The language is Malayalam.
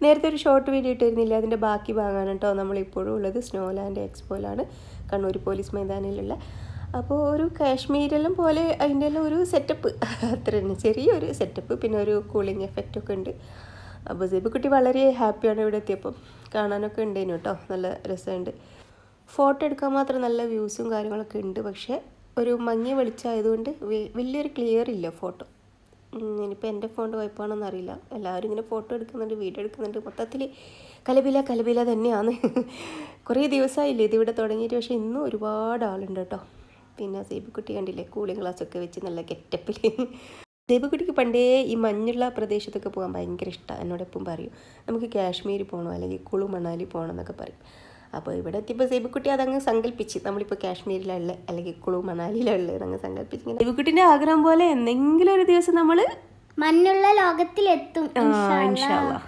നേരത്തെ ഒരു ഷോർട്ട് വീഡിയോ ഇട്ടിരുന്നില്ല, അതിൻ്റെ ബാക്കി ഭാഗമാണ് കേട്ടോ നമ്മളിപ്പോഴും ഉള്ളത്. Snowland എക്സ്പോയിലാണ്, Kannur police മൈതാനിയിലുള്ള. അപ്പോൾ ഒരു കാശ്മീരെല്ലാം പോലെ അതിൻ്റെ എല്ലാം ഒരു സെറ്റപ്പ് അത്ര തന്നെ, ചെറിയൊരു സെറ്റപ്പ്, പിന്നെ ഒരു കൂളിംഗ് എഫക്റ്റൊക്കെ ഉണ്ട്. അപ്പോൾ സേബുക്കുട്ടി വളരെ ഹാപ്പിയാണ് ഇവിടെ എത്തിയപ്പം. കാണാനൊക്കെ ഉണ്ടേനു കേട്ടോ, നല്ല രസമുണ്ട്. ഫോട്ടോ എടുക്കാൻ മാത്രം നല്ല വ്യൂസും കാര്യങ്ങളൊക്കെ ഉണ്ട്, പക്ഷേ ഒരു മങ്ങിയ വെളിച്ചമായതുകൊണ്ട് വലിയൊരു ക്ലിയർ ഇല്ല ഫോട്ടോ. ഇനിയിപ്പോൾ എൻ്റെ ഫോണിൻ്റെ കുഴപ്പമാണെന്ന് അറിയില്ല. എല്ലാവരും ഇങ്ങനെ ഫോട്ടോ എടുക്കുന്നുണ്ട്, വീഡിയോ എടുക്കുന്നുണ്ട്, മൊത്തത്തിൽ കലപില തന്നെയാണ്. കുറേ ദിവസമായില്ലേ ഇതിവിടെ തുടങ്ങിയിട്ട്, പക്ഷേ ഇന്നും ഒരുപാട് ആളുണ്ട് കേട്ടോ. പിന്നെ സേബുക്കുട്ടി കണ്ടില്ലേ, കൂളിംഗ് ഗ്ലാസ്സൊക്കെ വെച്ച് നല്ല ഗെറ്റപ്പിൽ. സേബുക്കുട്ടിക്ക് പണ്ടേ ഈ മഞ്ഞുള്ള പ്രദേശത്തൊക്കെ പോകാൻ ഭയങ്കര ഇഷ്ടമാണ്. എന്നോടൊപ്പം പറയും നമുക്ക് കാശ്മീർ പോകണം, അല്ലെങ്കിൽ കുളു മണാലി പോകണം എന്നൊക്കെ പറയും. അപ്പോൾ ഇവിടെ എത്തിയപ്പോൾ സേബുക്കുട്ടി അതങ്ങ് സങ്കല്പിച്ച്, നമ്മളിപ്പോൾ കാശ്മീരിലുള്ള അല്ലെങ്കിൽ കുളു മണാലിയിലുള്ള അങ്ങ് സങ്കല്പിച്ച്. ഇങ്ങനെ സേബുക്കുട്ടിൻ്റെ ആഗ്രഹം പോലെ എന്തെങ്കിലും ഒരു ദിവസം നമ്മൾ മഞ്ഞുള്ള ലോകത്തിലെത്തും ഇൻഷാ അല്ലാഹ്.